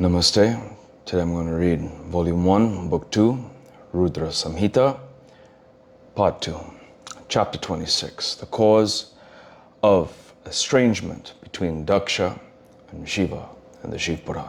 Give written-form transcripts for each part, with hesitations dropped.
Namaste. Today I'm going to read Volume 1, Book 2, Rudra Samhita, Part 2, Chapter 26, The Cause of Estrangement Between Daksha and Shiva in the Shiva Puran.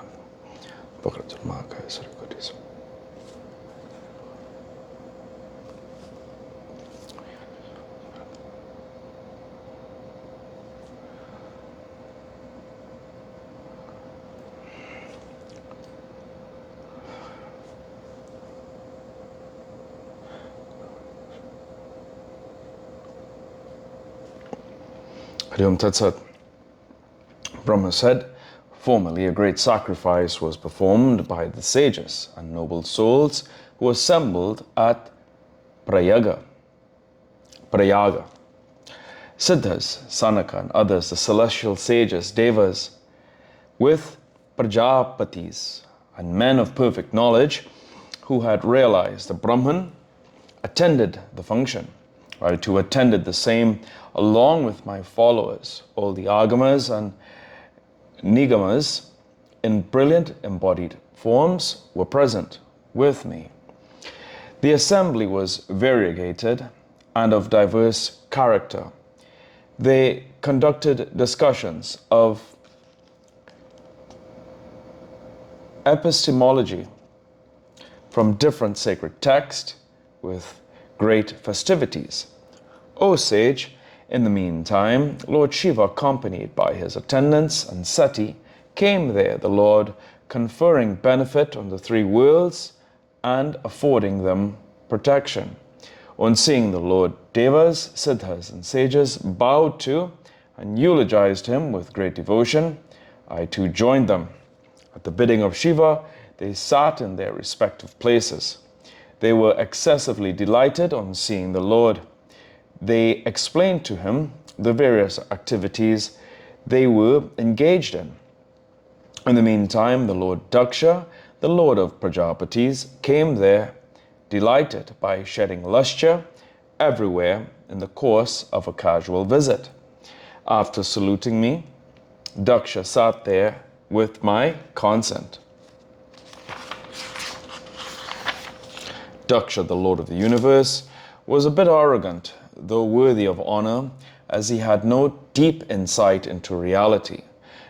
Hariom Tatsat. Brahma said, formerly a great sacrifice was performed by the sages and noble souls who assembled at Prayaga. Siddhas, Sanaka and others, the celestial sages, devas, with Prajapatis and men of perfect knowledge who had realized the Brahman, attended the function. I too attended the same along with my followers. All the agamas and nigamas in brilliant embodied forms were present with me. The assembly was variegated and of diverse character. They conducted discussions of epistemology from different sacred texts with great festivities. O sage, in the meantime, Lord Shiva, accompanied by his attendants and Sati, came there, the Lord conferring benefit on the three worlds and affording them protection. On seeing the Lord, Devas, Siddhas, and sages bowed to and eulogized him with great devotion. I too joined them. At the bidding of Shiva, they sat in their respective places. They were excessively delighted on seeing the Lord. They explained to him the various activities they were engaged in. In the meantime, the Lord Daksha, the Lord of Prajapatis, came there, delighted by shedding lustre everywhere in the course of a casual visit. After saluting me, Daksha sat there with my consent. Daksha, the Lord of the universe, was a bit arrogant, though worthy of honor, as he had no deep insight into reality.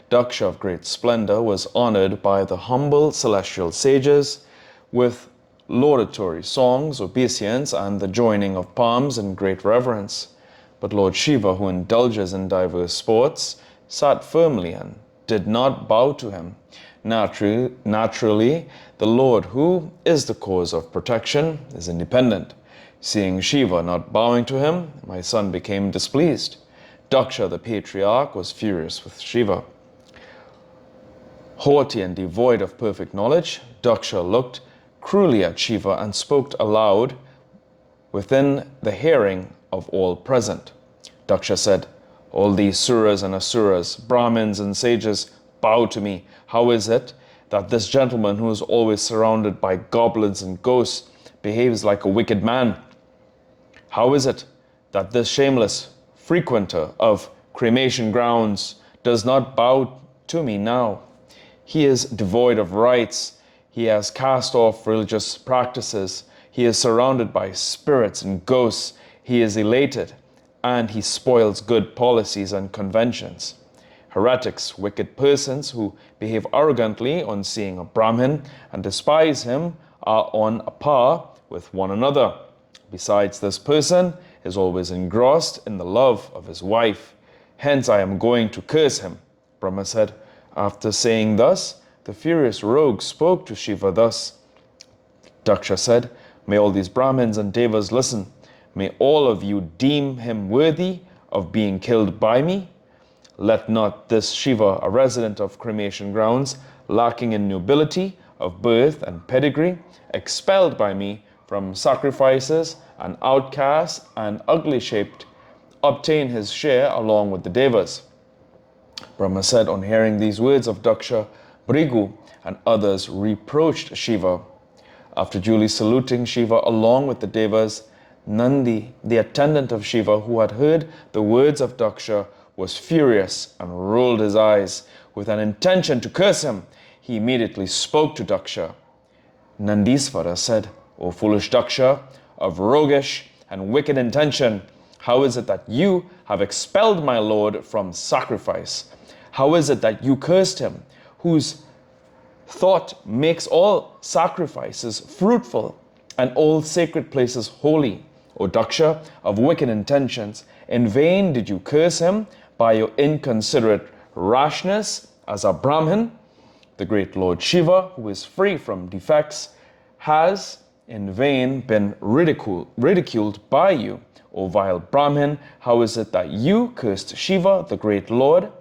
Daksha of great splendor was honored by the humble celestial sages with laudatory songs, obeisance, and the joining of palms in great reverence. But Lord Shiva, who indulges in diverse sports, sat firmly and did not bow to him. Naturally, the Lord, who is the cause of protection, is independent. Seeing Shiva not bowing to him, my son became displeased. Daksha, the patriarch, was furious with Shiva. Haughty and devoid of perfect knowledge, Daksha looked cruelly at Shiva and spoke aloud within the hearing of all present. Daksha said, all these suras and asuras, Brahmins and sages bow to me. How is it that this gentleman, who is always surrounded by goblins and ghosts, behaves like a wicked man? How is it that this shameless frequenter of cremation grounds does not bow to me now? He is devoid of rites. He has cast off religious practices. He is surrounded by spirits and ghosts. He is elated, and he spoils good policies and conventions. Heretics, wicked persons who behave arrogantly on seeing a Brahmin and despise him, are on a par with one another. Besides, this person is always engrossed in the love of his wife. Hence I am going to curse him. Brahma said. After saying thus, the furious rogue spoke to Shiva thus. Daksha said, may all these Brahmins and Devas listen. May all of you deem him worthy of being killed by me. Let not this Shiva, a resident of cremation grounds, lacking in nobility of birth and pedigree, expelled by me from sacrifices, an outcast and ugly-shaped, obtain his share along with the Devas. Brahma said, on hearing these words of Daksha, Bhrigu and others reproached Shiva. After duly saluting Shiva along with the Devas, Nandi, the attendant of Shiva, who had heard the words of Daksha, was furious and rolled his eyes with an intention to curse him. he immediately spoke to Daksha. Nandisvara said, O foolish Daksha, of roguish and wicked intention, how is it that you have expelled my lord from sacrifice? How is it that you cursed him, whose thought makes all sacrifices fruitful and all sacred places holy? O Daksha, of wicked intentions, in vain did you curse him by your inconsiderate rashness as a Brahmin. The great Lord Shiva, who is free from defects, has in vain been ridiculed by you. O vile Brahmin, how is it that you cursed Shiva, the great Lord,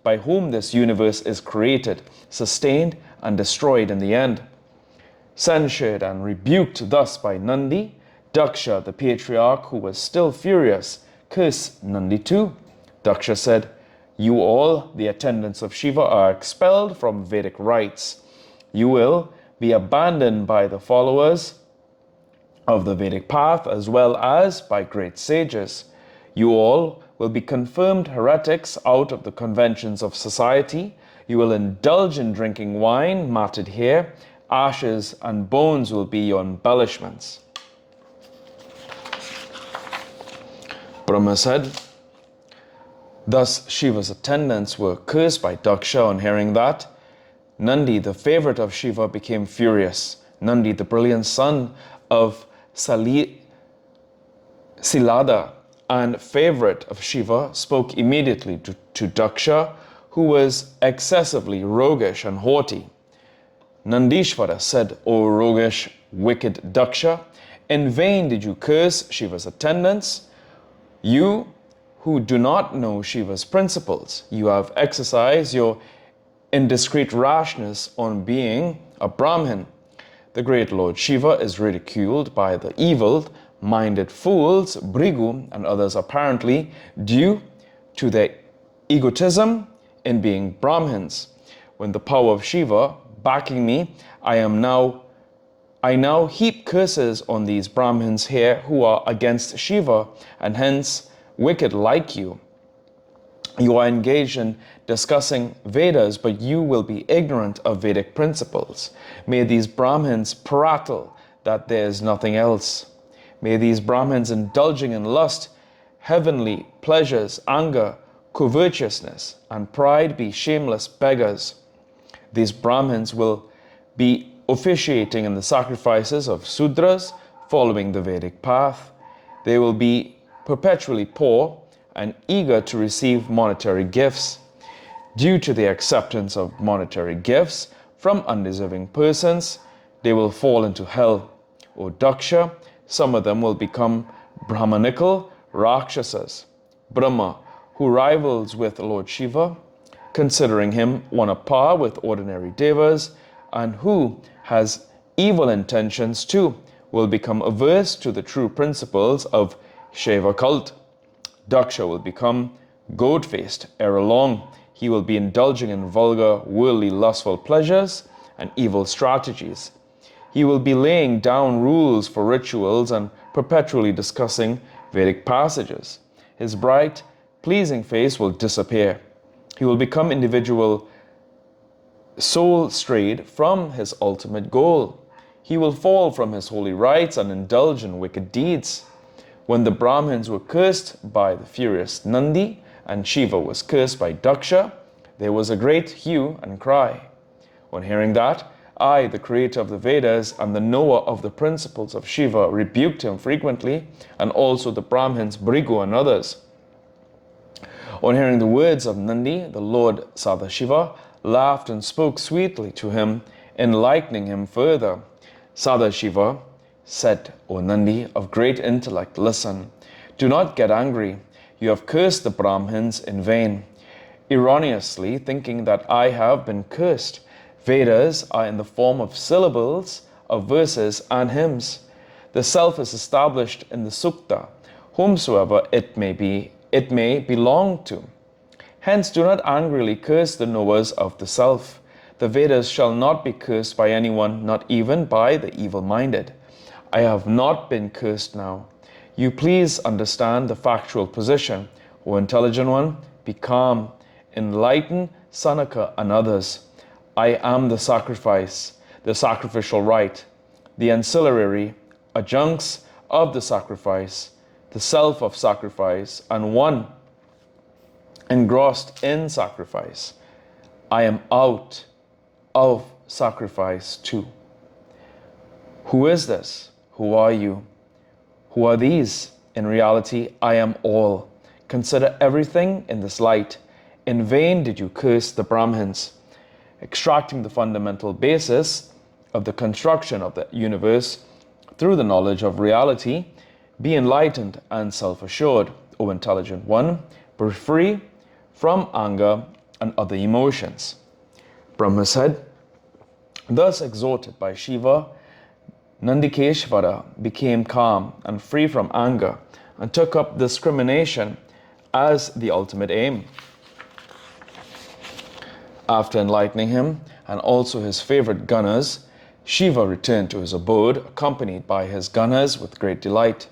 by whom this universe is created, sustained, and destroyed in the end? Censured and rebuked thus by Nandi, Daksha, the patriarch, who was still furious, cursed Nandi too. Daksha said, You all, the attendants of Shiva, are expelled from Vedic rites. You will be abandoned by the followers of the Vedic path as well as by great sages. You all will be confirmed heretics out of the conventions of society. You will indulge in drinking wine, matted hair, ashes and bones will be your embellishments. Brahma said, Thus Shiva's attendants were cursed by Daksha. On hearing that, Nandi, the favorite of Shiva, became furious. Nandi, the brilliant son of Silada and favorite of Shiva, spoke immediately to Daksha, who was excessively roguish and haughty. Nandishvara said, O roguish, wicked Daksha, in vain did you curse Shiva's attendants. You who do not know Shiva's principles, you have exercised your indiscreet rashness on being a Brahmin. The great Lord Shiva is ridiculed by the evil-minded fools, Bhrigu and others, apparently due to their egotism in being Brahmins. When the power of Shiva backing me, I now heap curses on these Brahmins here who are against Shiva and hence wicked like you. You are engaged in discussing Vedas, but you will be ignorant of Vedic principles. May these Brahmins prattle that there is nothing else. May these Brahmins indulging in lust, heavenly pleasures, anger, covetousness, and pride be shameless beggars. These Brahmins will be officiating in the sacrifices of Sudras, following the Vedic path. They will be perpetually poor and eager to receive monetary gifts. Due to the acceptance of monetary gifts from undeserving persons, they will fall into hell. O Daksha, some of them will become Brahmanical Rakshasas. Brahma, who rivals with Lord Shiva, considering him on a par with ordinary devas, and who has evil intentions too, will become averse to the true principles of Shiva cult. Daksha will become goat-faced ere long. He will be indulging in vulgar, worldly, lustful pleasures and evil strategies. He will be laying down rules for rituals and perpetually discussing Vedic passages. His bright, pleasing face will disappear. He will become individual soul strayed from his ultimate goal. He will fall from his holy rites and indulge in wicked deeds. When the Brahmins were cursed by the furious Nandi and Shiva was cursed by Daksha, there was a great hue and cry. On hearing that, I, the creator of the Vedas and the knower of the principles of Shiva, rebuked him frequently, and also the Brahmins, Bhrigu and others. On hearing the words of Nandi, the Lord Sadashiva laughed and spoke sweetly to him, enlightening him further. Sadashiva said, O Nandi, of great intellect, listen. Do not get angry. You have cursed the Brahmins in vain, erroneously thinking that I have been cursed. Vedas are in the form of syllables of verses and hymns. The self is established in the Sukta, whomsoever it may belong to. Hence do not angrily curse the knowers of the self. The Vedas shall not be cursed by anyone, not even by the evil-minded. I have not been cursed now. You please understand the factual position. O intelligent one, be calm. Enlighten Sanaka and others. I am the sacrifice, the sacrificial rite, the ancillary adjuncts of the sacrifice, the self of sacrifice, and one engrossed in sacrifice. I am out of sacrifice too. Who is this? Who are you? Who are these? In reality, I am all. Consider everything in this light. In vain did you curse the Brahmins. Extracting the fundamental basis of the construction of the universe through the knowledge of reality, be enlightened and self-assured, O intelligent one, be free from anger and other emotions. Brahma said, thus exhorted by Shiva, Nandikeshvara became calm and free from anger and took up discrimination as the ultimate aim. After enlightening him and also his favorite gunners, Shiva returned to his abode accompanied by his gunners with great delight.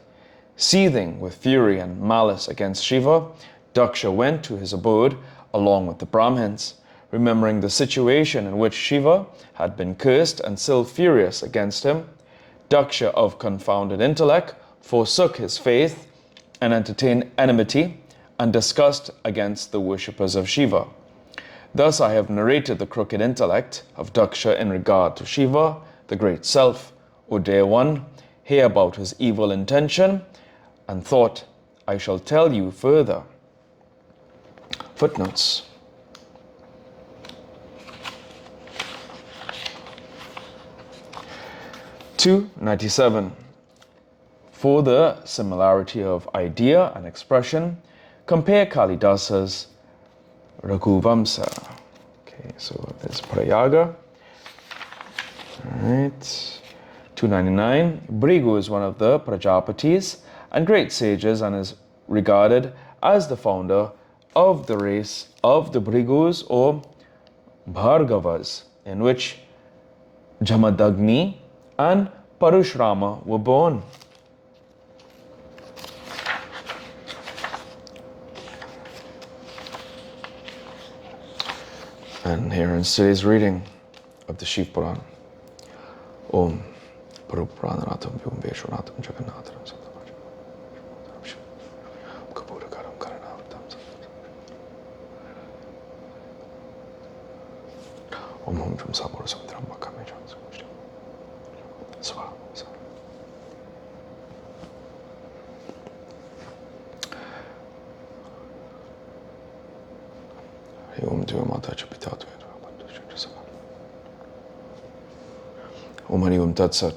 Seething with fury and malice against Shiva, Daksha went to his abode along with the Brahmins. Remembering the situation in which Shiva had been cursed and still furious against him, Daksha of confounded intellect forsook his faith and entertained enmity and disgust against the worshippers of Shiva. Thus I have narrated the crooked intellect of Daksha in regard to Shiva, the great self. O dear one, hear about his evil intention and thought. I shall tell you further. Footnotes. (297) For the similarity of idea and expression, compare Kalidasa's Raghuvamsa. Okay, so there's Prayaga. Alright. 299. Bhrigu is one of the Prajapatis and great sages and is regarded as the founder of the race of the Bhrigus or Bhargavas, in which Jamadagni and Parushrama were born. And here in today's reading of the Shiva Puran. Om Parupranaratam Vyom Veshwanatam Jagannatharam Sattamaja Kapurakaram Karanavartam Om Hum Jum Samura Samudram Makamejam Swa. Om Deva Mata Chapitatu Om Hari Om Tat Sat.